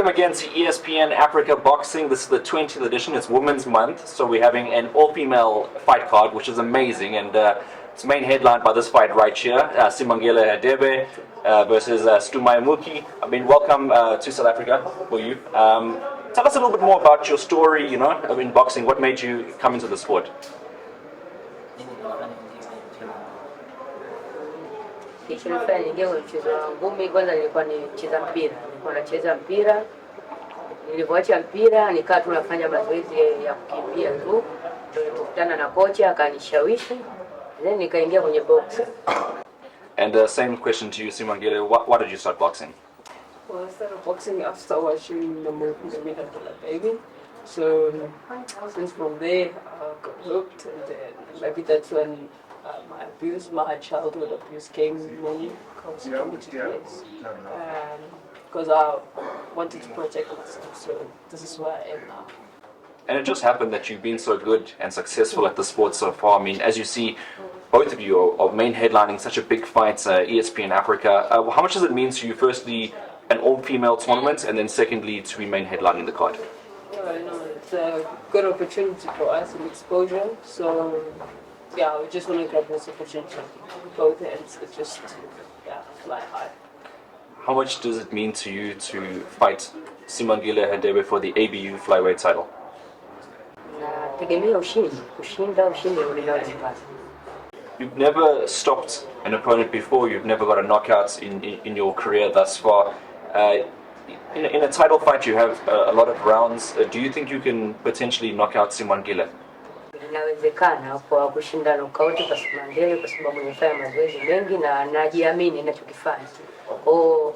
Welcome again to ESPN Africa Boxing. This is the 20th edition. It's Women's Month, so we're having an all-female fight card, which is amazing, and it's main headlined by this fight right here, SIMANGELE HADEBE versus STUMAI MUKI. I mean, welcome to South Africa for you. Tell us a little bit more about your story, in boxing. What made you come into the sport? Kilichonifanya niingie kwenye mchezo wa ngumi, kwanza nilikuwa nacheza mpira. Nilipoacha mpira nikaa tu nafanya mazoezi ya kukimbia tu. Ndio nilikutana na kocha akanishawishi, then nikaingia kwenye boxing. And same question to you, Simangele. Why did you start boxing? Well, I started boxing after watching the movie STUMAI MUKI. So since from there I got hooked, and then maybe that's when my childhood abuse came in coming to place. Because I wanted to protect myself, so this is where I am now. And it just happened that you've been so good and successful at the sport so far. I mean, as you see, both of you are main headlining such a big fight, ESPN Africa. How much does it mean to you, firstly, an all-female tournament, and then secondly, to be main headlining the card? Yeah, it's a good opportunity for us and exposure. So, yeah, we just want to grab this opportunity. Both ends, it's just, fly high. How much does it mean to you to fight Simangele Hadebe for the ABU flyweight title? You've never stopped an opponent before. You've never got a knockout in your career thus far. In a title fight, you have a lot of rounds. Do you think you can potentially knock out Simangele? Inawezekana kwa kushinda knockout kwa SIMANGELE kwa sababu nimefanya mazoezi mengi na najiamini ninachokifanya. Kwa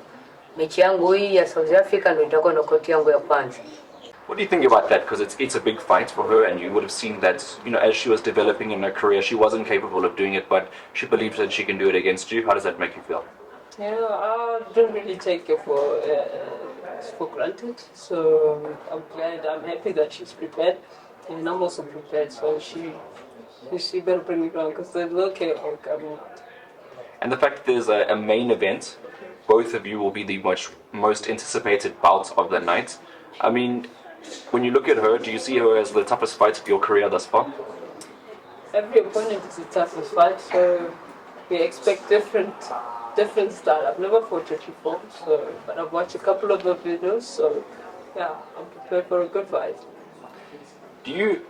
mechi yangu hii ya South Africa ndio itakuwa knockout yangu ya kwanza. What do you think about that? Because it's a big fight for her, and you would have seen that, as she was developing in her career, she wasn't capable of doing it, but she believes that she can do it against you. How does that make you feel? Yeah, I don't really take it for granted. So I'm happy that she's prepared, and I'm also prepared. So she better bring me down, because there's no chaos coming out. And the fact that there's a main event, both of you will be the most anticipated bout of the night. I mean, when you look at her, do you see her as the toughest fight of your career thus far? Every opponent is the toughest fight, so we expect different style. I've never fought her before, but I've watched a couple of the videos, so yeah, I'm prepared for a good fight. Do you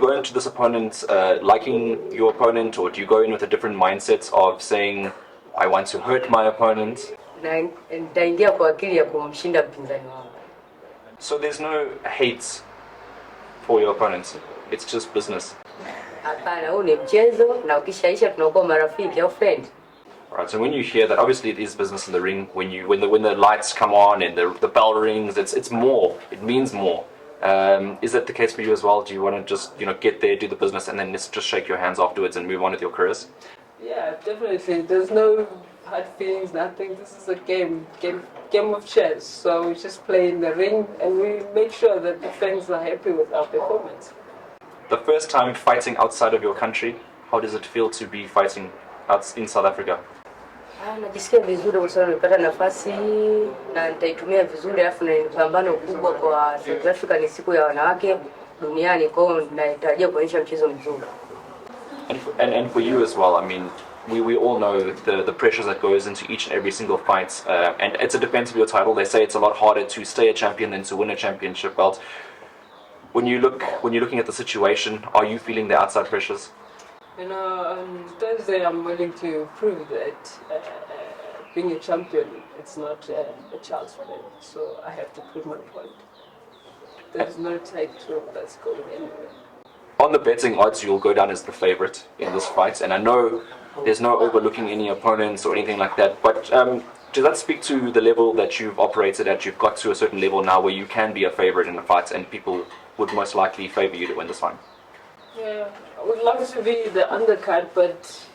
go into this opponent liking your opponent, or do you go in with a different mindset of saying, I want to hurt my opponent? So there's no hate for your opponents, it's just business. Right, so when you hear that, obviously it is business in the ring. When the lights come on and the bell rings, it's more. It means more. Is that the case for you as well? Do you want to just get there, do the business, and then just shake your hands afterwards and move on with your careers? Yeah, definitely. There's no hard feelings, nothing. This is a game of chess. So we just play in the ring, and we make sure that the fans are happy with our performance. The first time fighting outside of your country, how does it feel to be fighting out in South Africa? Najisikia vizuri kwa sababu nimepata nafasi na nitaitumia vizuri, alafu na pambano kubwa kwa South Africa, ni siku ya wanawake duniani, kwa hiyo natarajia kuonyesha mchezo mzuri. And for you as well, I mean, we all know the pressures that goes into each and every single fight, and it's a defense of your title. They say it's a lot harder to stay a champion than to win a championship belt. When you're looking at the situation, are you feeling the outside pressures? On Thursday I'm willing to prove that being a champion, it's not a child's play. So I have to prove my point. There's no title that's going anywhere. On the betting odds, you'll go down as the favorite in this fight, and I know there's no overlooking any opponents or anything like that, but does that speak to the level that you've operated at? You've got to a certain level now where you can be a favorite in a fight, and people would most likely favor you to win this one. Yeah, I would love to be the undercard, but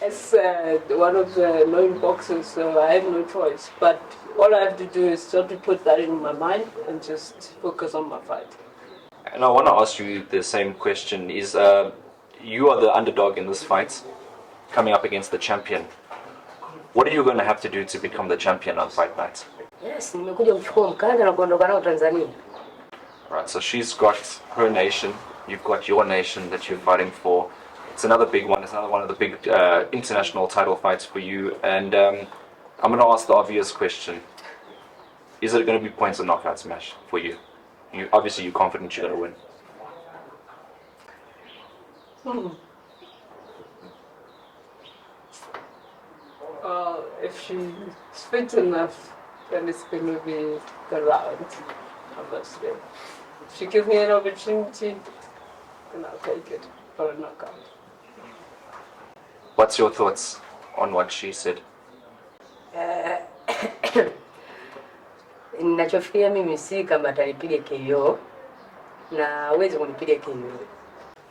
as one of the known boxers, so I have no choice. But all I have to do is just to put that in my mind and just focus on my fight. And I want to ask you the same question, is you are the underdog in this fight, coming up against the champion. What are you going to have to do to become the champion on fight night? Yes, nimekuja kuchukua mkanda na kuondoka nao Tanzania. Right, so she's got her nation, you've got your nation that you're fighting for. It's another big one. It's another one of the big international title fights for you. And I'm going to ask the obvious question. Is it going to be points or knockout smash for you? Obviously, you're confident you're going to win. If she's fit enough, then it's going to be the round, obviously. If she gives me an opportunity, then I'll take it for a knockout. What's your thoughts on what she said? Ninachofikiria mimi si kama atanipiga KO na hawezi kunipiga KO.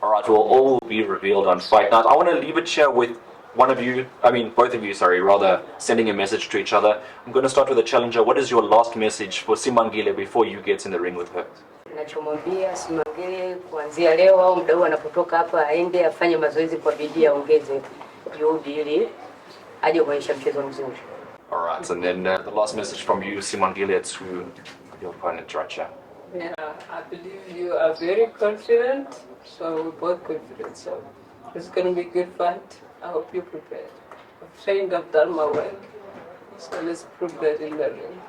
Alright, well, all will be revealed on fight night. I want to leave it here with both of you, rather, sending a message to each other. I'm going to start with the challenger. What is your last message for Simangele before you get in the ring with her? Nachomwambia Simangele kuanzia leo au muda huu anapotoka hapa aende afanye mazoezi kwa bidii, aongeze juhudi ili aje kuonyesha mchezo mzuri. Alright, and then the last message from you, Simangele, to your opponent, right here. Yeah, I believe you are very confident, so we're both confident. So it's going to be a good fight. I hope you're prepared. I've trained, I've done my work, so let's prove that in the ring.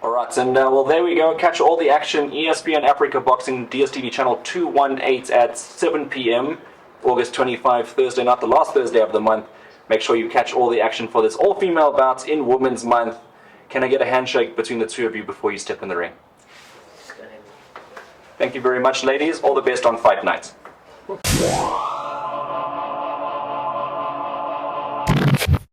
Alright, and well, there we go. Catch all the action. ESPN Africa Boxing, DSTV channel 218 at 7 p.m. August 25, Thursday night, the last Thursday of the month. Make sure you catch all the action for this all-female bout in Women's Month. Can I get a handshake between the two of you before you step in the ring? Thank you very much, ladies. All the best on fight night.